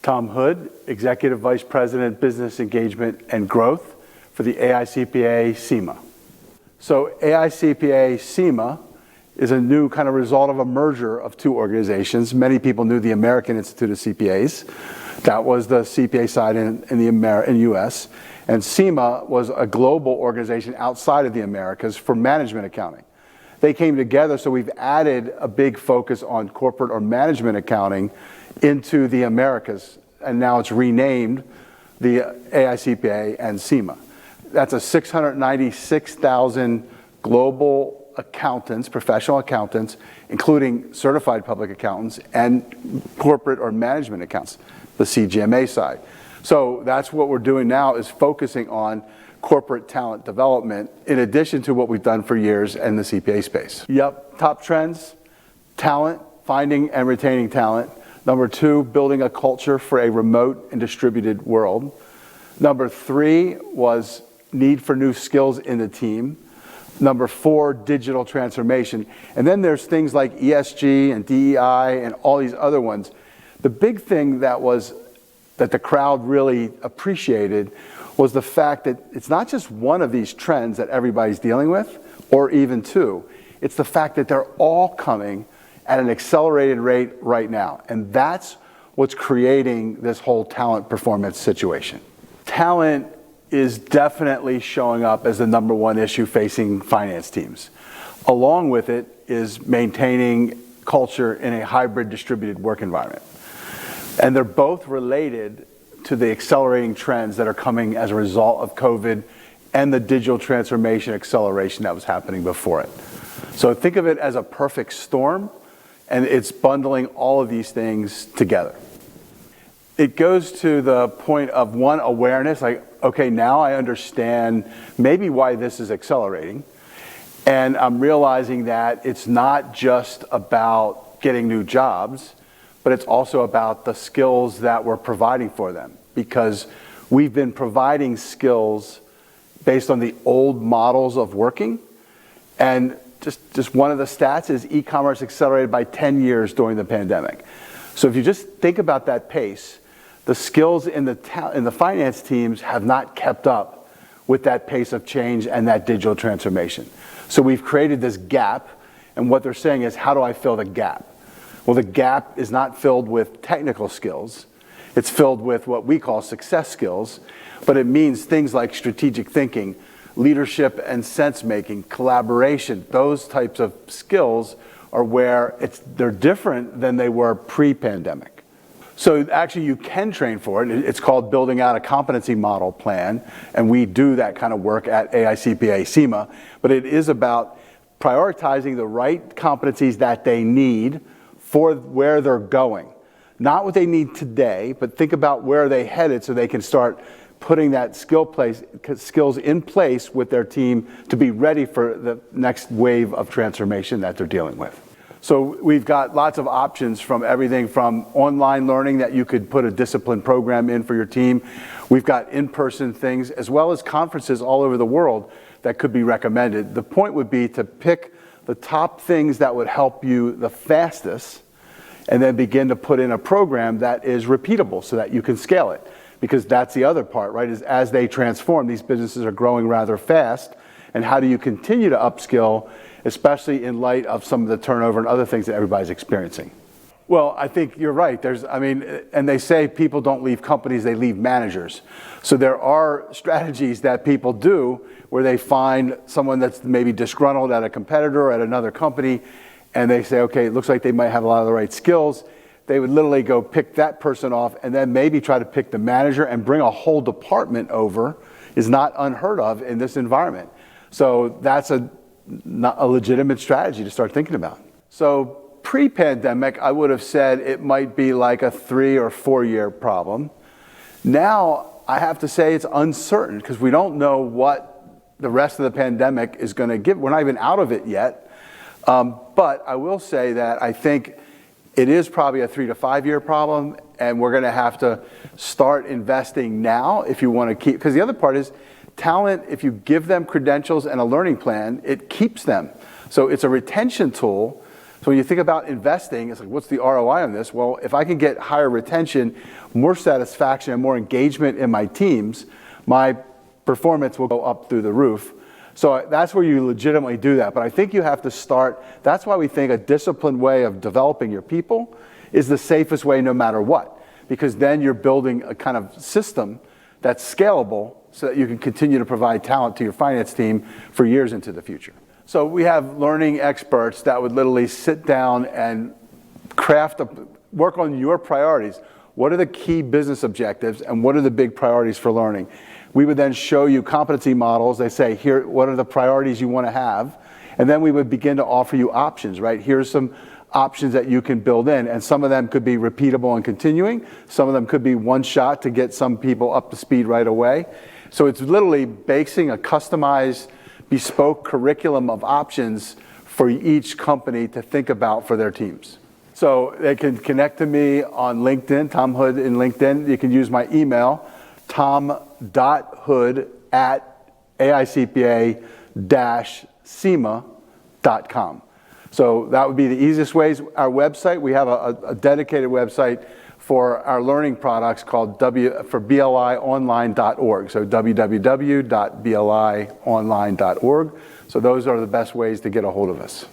Tom Hood, Executive Vice President, Business Engagement and Growth for the AICPA SEMA. So AICPA SEMA is a new kind of result of a merger of two organizations. Many people knew the American Institute of CPAs. That was the CPA side in the US. And SEMA was a global organization outside of the Americas for management accounting. They came together, so we've added a big focus on corporate or management accounting into the Americas, and now it's renamed the AICPA and SEMA. That's a 696,000 global accountants, professional accountants, including certified public accountants and corporate or management accountants, the CGMA side. So that's what we're doing now, is focusing on corporate talent development in addition to what we've done for years in the CPA space. Yep, top trends: talent, finding and retaining talent. Number 2, building a culture for a remote and distributed world. Number 3 was need for new skills in the team. Number 4, digital transformation. And then there's things like ESG and DEI and all these other ones. The big thing that the crowd really appreciated was the fact that it's not just one of these trends that everybody's dealing with, or even two. It's the fact that they're all coming at an accelerated rate right now. And that's what's creating this whole talent performance situation. Talent is definitely showing up as the number one issue facing finance teams. Along with it is maintaining culture in a hybrid distributed work environment. And they're both related to the accelerating trends that are coming as a result of COVID and the digital transformation acceleration that was happening before it. So think of it as a perfect storm, and it's bundling all of these things together. It goes to the point of, one, awareness, like, okay, now I understand maybe why this is accelerating. And I'm realizing that it's not just about getting new jobs, but it's also about the skills that we're providing for them. Because we've been providing skills based on the old models of working. And just one of the stats is e-commerce accelerated by 10 years during the pandemic. So if you just think about that pace, the skills in the finance teams have not kept up with that pace of change and that digital transformation. So we've created this gap, and what they're saying is, how do I fill the gap? Well, the gap is not filled with technical skills. It's filled with what we call success skills, but it means things like strategic thinking, leadership and sense making, collaboration. Those types of skills are where they're different than they were pre-pandemic. So actually you can train for it. It's called building out a competency model plan, and we do that kind of work at AICPA SEMA, but it is about prioritizing the right competencies that they need for where they're going. Not what they need today, but think about where they headed so they can start putting that skills in place with their team to be ready for the next wave of transformation that they're dealing with. So we've got lots of options, from everything from online learning that you could put a discipline program in for your team. We've got in-person things, as well as conferences all over the world that could be recommended. The point would be to pick the top things that would help you the fastest, and then begin to put in a program that is repeatable so that you can scale it. Because that's the other part, right, is as they transform, these businesses are growing rather fast, and how do you continue to upskill, especially in light of some of the turnover and other things that everybody's experiencing? Well, I think you're right. And they say people don't leave companies, they leave managers. So there are strategies that people do where they find someone that's maybe disgruntled at a competitor or at another company, and they say, okay, it looks like they might have a lot of the right skills. They would literally go pick that person off and then maybe try to pick the manager and bring a whole department over. Is not unheard of in this environment. So that's a legitimate strategy to start thinking about. So pre-pandemic, I would have said it might be like a 3 or 4 year problem. Now, I have to say it's uncertain because we don't know what the rest of the pandemic is going to give. We're not even out of it yet. But I will say that I think it is probably a 3 to 5 year problem, and we're going to have to start investing now if you want to keep, because the other part is talent, if you give them credentials and a learning plan, it keeps them. So it's a retention tool, So when you think about investing, it's like, what's the ROI on this? Well, if I can get higher retention, more satisfaction, and more engagement in my teams, my performance will go up through the roof. So that's where you legitimately do that. But I think you have to start, that's why we think a disciplined way of developing your people is the safest way no matter what. Because then you're building a kind of system that's scalable so that you can continue to provide talent to your finance team for years into the future. So we have learning experts that would literally sit down and work on your priorities. What are the key business objectives and what are the big priorities for learning? We would then show you competency models. They say, here, what are the priorities you want to have? And then we would begin to offer you options, right? Here's some options that you can build in. And some of them could be repeatable and continuing. Some of them could be one shot to get some people up to speed right away. So it's literally basing a customized, bespoke curriculum of options for each company to think about for their teams. So they can connect to me on LinkedIn, Tom Hood in LinkedIn. You can use my email, tom.hood@aicpa-cema.com. So that would be the easiest ways. Our website, we have a dedicated website for our learning products called blionline.org. So www.blionline.org. So those are the best ways to get a hold of us.